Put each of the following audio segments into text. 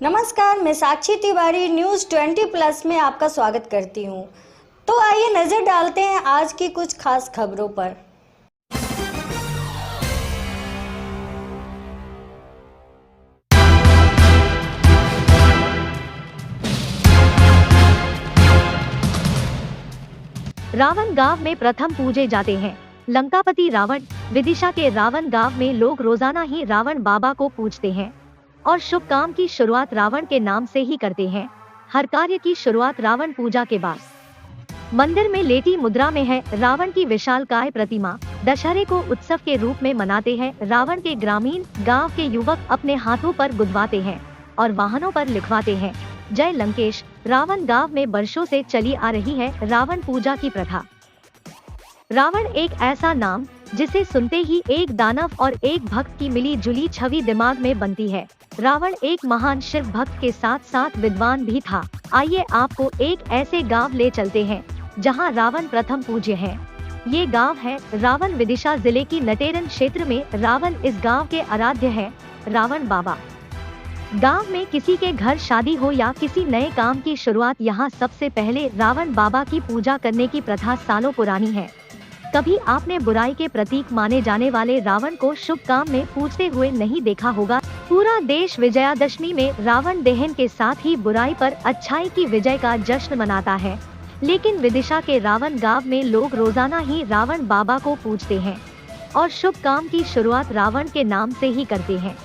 नमस्कार, मैं साक्षी तिवारी न्यूज़ 20+ में आपका स्वागत करती हूं। तो आइए नज़र डालते हैं आज की कुछ खास खबरों पर। रावण गांव में प्रथम पूजे जाते हैं। लंकापति रावण। विदिशा के रावण गांव में लोग रोजाना ही रावण बाबा को पूजते हैं और शुभ काम की शुरुआत रावण के नाम से ही करते हैं। हर कार्य की शुरुआत रावण पूजा के बाद मंदिर में लेटी मुद्रा में है रावण की विशालकाय प्रतिमा। दशहरे को उत्सव के रूप में मनाते हैं। रावण के ग्रामीण गांव के युवक अपने हाथों पर गुदवाते हैं और वाहनों पर लिखवाते हैं जय लंकेश। रावण गांव में वर्षों से चली आ रही है रावण पूजा की प्रथा। रावण एक ऐसा नाम जिसे सुनते ही एक दानव और एक भक्त की मिली जुली छवि दिमाग में बनती है। रावण एक महान शिव भक्त के साथ साथ विद्वान भी था। आइए आपको एक ऐसे गांव ले चलते हैं जहां रावण प्रथम पूज्य है। ये गांव है रावण, विदिशा जिले की नटेरन क्षेत्र में। रावण इस गांव के आराध्य है रावण बाबा। गांव में किसी के घर शादी हो या किसी नए काम की शुरुआत, यहाँ सबसे पहले रावण बाबा की पूजा करने की प्रथा सालों पुरानी है। कभी आपने बुराई के प्रतीक माने जाने वाले रावण को शुभ काम में पूजते हुए नहीं देखा होगा। पूरा देश विजयादशमी में रावण दहन के साथ ही बुराई पर अच्छाई की विजय का जश्न मनाता है, लेकिन विदिशा के रावण गांव में लोग रोजाना ही रावण बाबा को पूजते हैं और शुभ काम की शुरुआत रावण के नाम से ही करते हैं।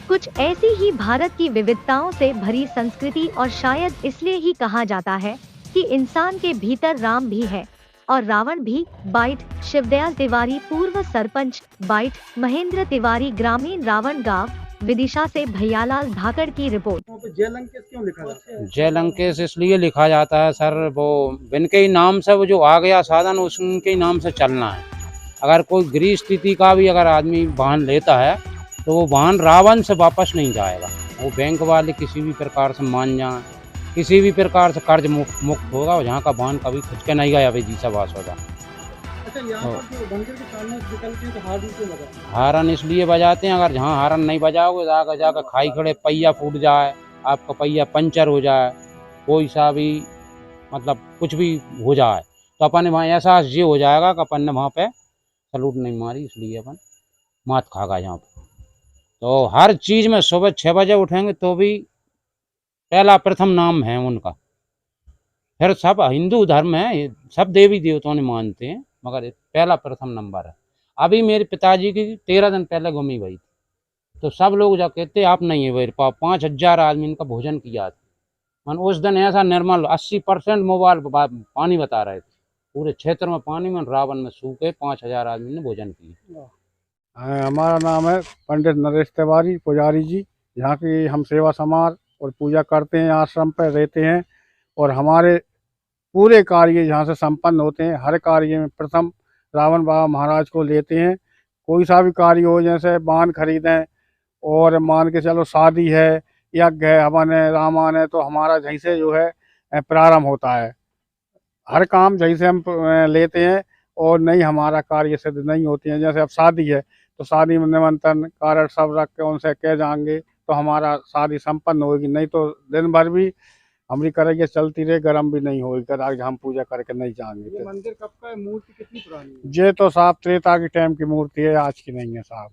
कुछ ऐसी ही भारत की विविधताओं से भरी संस्कृति, और शायद इसलिए ही कहा जाता है कि इंसान के भीतर राम भी है और रावण भी। बाइट शिवदयाल तिवारी, पूर्व सरपंच। बाइट महेंद्र तिवारी, ग्रामीण रावण गांव, विदिशा से भैयालाल धाकड़ की रिपोर्ट। जय लंकेश क्यों लिखा जाता है? जय लंकेश इसलिए लिखा जाता है सर, वो इनके ही नाम से वो जो आ गया साधन उनके ही नाम से चलना है। अगर कोई गृह स्थिति का भी अगर आदमी वाहन लेता है तो वो वाहन रावण से वापस नहीं जाएगा। वो बैंक वाले किसी भी प्रकार से मान जाए, किसी भी प्रकार से कर्ज मुक्त होगा और यहाँ का वाहन कभी खुद के नहीं गया जी सब वास होगा। अच्छा, यहाँ पर जो मंदिर के सामने निकलते हैं तो हार्न क्यों लगा? हारन इसलिए बजाते हैं, अगर जहाँ हारन नहीं बजाओगे जाकर जाकर खाई खड़े पहिया फूट जाए, आपका पहिया पंचर हो जाए, कोई सा भी मतलब कुछ भी हो जाए तो अपन वहाँ एहसास ये हो जाएगा कि अपन ने वहाँ पे सलूट नहीं मारी, इसलिए अपन मात खागा यहाँ पे। तो हर चीज़ में सुबह 6 बजे उठेंगे तो भी पहला प्रथम नाम है उनका। फिर सब हिंदू धर्म है, सब देवी देवताओं ने मानते हैं, मगर पहला प्रथम नंबर है। अभी मेरे पिताजी की 13 दिन पहले गुमी हुई थी तो सब लोग जो कहते आप नहीं है 5000 आदमी इनका भोजन किया था। मन उस दिन ऐसा निर्मल 80% मोबाइल पानी बता रहे थे, पूरे क्षेत्र में पानी में रावण में सूखे 5000 आदमी ने भोजन किया। हमारा नाम है पंडित नरेश तिवारी पुजारी जी। यहाँ की हम सेवा समाज और पूजा करते हैं, आश्रम पर रहते हैं और हमारे पूरे कार्य यहाँ से संपन्न होते हैं। हर कार्य में प्रथम रावण बाबा महाराज को लेते हैं। कोई सा भी कार्य हो, जैसे वाहन खरीदें और मान के चलो शादी है, यज्ञ है, हवन है, रामायण है, तो हमारा यहीं से जो है प्रारंभ होता है। हर काम यहीं से हम लेते हैं और नहीं हमारा कार्य सिद्ध नहीं होती है। जैसे अब शादी है तो शादी में निमंत्रण कारण सब रख के उनसे कह जाएंगे तो हमारा शादी संपन्न होगी, नहीं तो दिन भर भी हमारी करेंगे चलती रहे, गर्म भी नहीं होगी अगर हम पूजा करके नहीं जाएंगे। ये मंदिर कब का है? मूर्ति कितनी पुरानी है? ये तो साहब त्रेता के टाइम की मूर्ति है, आज की नहीं है साहब।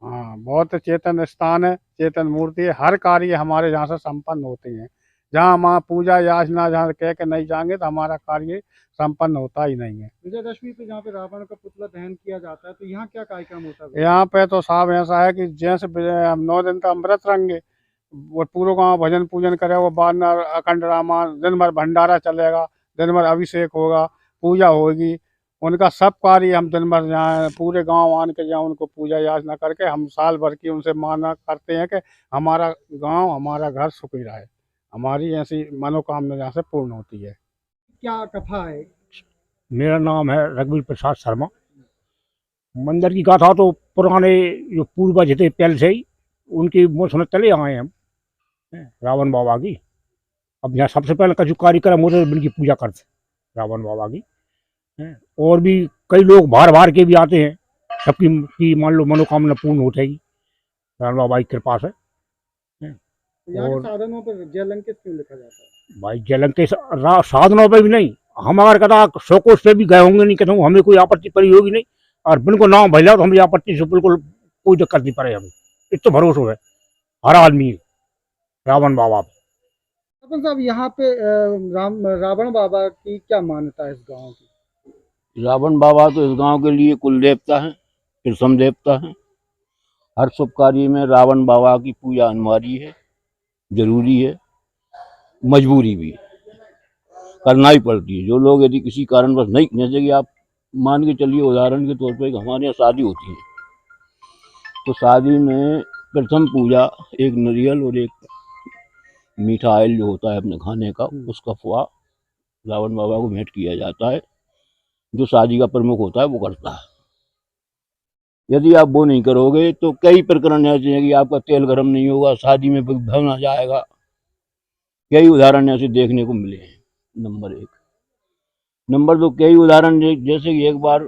हाँ, बहुत चेतन स्थान है, चेतन मूर्ति है। हर कार्य हमारे यहाँ से संपन्न होते हैं। जहाँ हमारा पूजा याचना जहाँ कह के नहीं जाएंगे तो हमारा कार्य संपन्न होता ही नहीं है। विजयदशमी पे जहाँ पे रावण का पुतला दहन किया जाता है तो यहाँ क्या कार्यक्रम होता है? यहाँ पे तो साहब ऐसा है कि जैसे हम 9 दिन तक अमृत रहेंगे, वो पूरे गाँव भजन पूजन करे, वो बाद अखंड रामायण, दिन भर भंडारा चलेगा, दिन भर अभिषेक होगा, पूजा होगी। उनका सब कार्य हम दिन भर यहाँ पूरे गांव आन के जहाँ उनको पूजा याचना करके हम साल भर की उनसे माना करते हैं कि हमारा गांव हमारा घर सुखी रहे। हमारी ऐसी मनोकामना यहाँ से पूर्ण होती है। क्या कथा है? मेरा नाम है रघुवीर प्रसाद शर्मा। मंदिर की गाथा तो पुराने जो पूर्वज थे पहले से ही उनकी वो सुनते चले आए हम रावण बाबा की। अब यहाँ सबसे पहले का जो कार्यक्रम होता है उनकी पूजा करते रावण बाबा की। और भी कई लोग बाहर के भी आते हैं, सबकी मान लो मनोकामना पूर्ण हो जाएगी रावण बाबा की कृपा से। यहाँ के और- साधनों पर जयलंकित क्यों लिखा जाता है? भाई जलन के साधनों पे भी नहीं, हम अगर कदा 100 कोस पे भी गए होंगे नहीं कहता हूँ, हमें कोई आपत्ति पड़ी होगी नहीं। और बिनको नाम भैया तो हमें आपत्ति से बिल्कुल कोई दिक्कत नहीं पड़े हमें, इतना भरोसा है हर आदमी रावण बाबा पे। सरपंच साहब, यहाँ पे रावण बाबा की क्या मान्यता है इस गांव की? रावण बाबा तो इस गांव के लिए कुल देवता हैं, प्रथम देवता हैं। हर शुभ कार्य में रावण बाबा की पूजा अनिवार्य है, जरूरी है, मजबूरी भी है, करना ही पड़ती है। जो लोग यदि किसी कारणवश नहीं, जैसे कि आप मान के चलिए उदाहरण के तौर पर हमारे यहाँ शादी होती है, तो शादी में प्रथम पूजा एक नारियल और एक मीठा ऑयल जो होता है अपने खाने का, उसका फुआ रावण बाबा को भेंट किया जाता है। जो शादी का प्रमुख होता है वो करता है। यदि आप वो नहीं करोगे तो कई प्रकरण ऐसे हैं कि आपका तेल गर्म नहीं होगा, शादी में भवन आ जाएगा। कई उदाहरण ऐसे देखने को मिले हैं, नंबर 1। नंबर 2, कई उदाहरण जैसे कि एक बार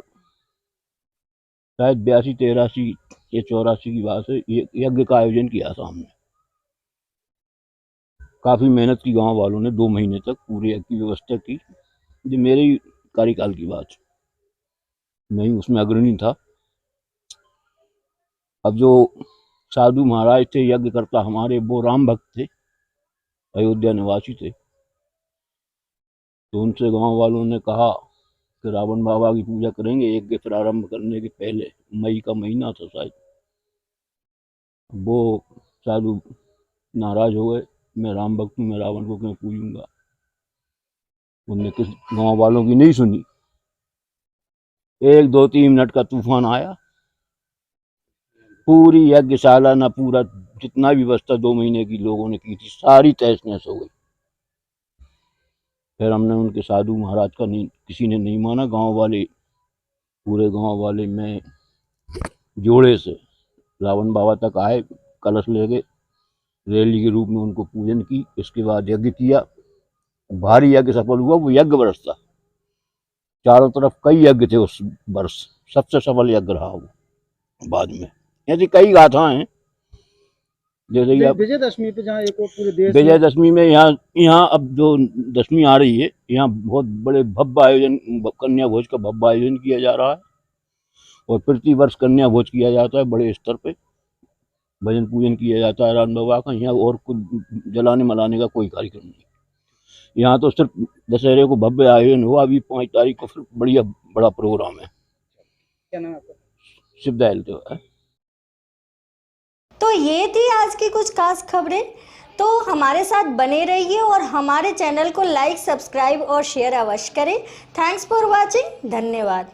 शायद 82, 83 या 84 की बात है, यज्ञ का आयोजन किया था हमने। काफ़ी मेहनत की गांव वालों ने, 2 महीने तक पूरे यज्ञ की व्यवस्था की। जो मेरे कार्यकाल की बात, मैं ही उसमें अग्रणी था। अब जो साधु महाराज थे, यज्ञ करता हमारे, वो राम भक्त थे, अयोध्या निवासी थे। तो उनसे गांव वालों ने कहा कि रावण बाबा की पूजा करेंगे यज्ञ प्रारंभ करने के पहले। मई का महीना था शायद। वो साधु नाराज हो गए, मैं राम भक्त हूँ, मैं रावण को क्यों पूजूंगा। उनने किस गांव वालों की नहीं सुनी। 1, 2, 3 मिनट का तूफान आया, पूरी यज्ञशाला ना पूरा जितना भी व्यवस्था 2 महीने की लोगों ने की थी, सारी तहस नहस हो गई। फिर हमने उनके साधु महाराज का किसी ने नहीं माना। गांव वाले, पूरे गांव वाले में जोड़े से रावण बाबा तक आए, कलश लेके रैली के रूप में उनको पूजन की। इसके बाद यज्ञ किया, भारी यज्ञ सफल हुआ। वो यज्ञ वर्ष था, चारों तरफ कई यज्ञ थे उस वर्ष, सबसे सफल यज्ञ रहा वो। बाद में ऐसी कई गाथाएं हैं, जैसे कि विजयदशमी पे जहाँ एक और पूरे देश विजयदशमी में यहाँ अब जो दशमी आ रही है, यहाँ बहुत बड़े भव्य आयोजन, कन्या भोज का भव्य आयोजन किया जा रहा है। और प्रति वर्ष कन्या भोज किया जाता है बड़े स्तर पे, भजन पूजन किया जाता है राम बाबा का। यहाँ और कुछ जलाने मलाने का कोई कार्यक्रम नहीं। यहाँ तो सिर्फ दशहरे को भव्य आयोजन हुआ। अभी 5 तारीख को फिर बढ़िया बड़ा प्रोग्राम है। क्या नाम है आपका? शिवदयाल त्योहार। तो ये थी आज की कुछ खास खबरें। तो हमारे साथ बने रहिए और हमारे चैनल को लाइक, सब्सक्राइब और शेयर अवश्य करें। Thanks for watching. धन्यवाद।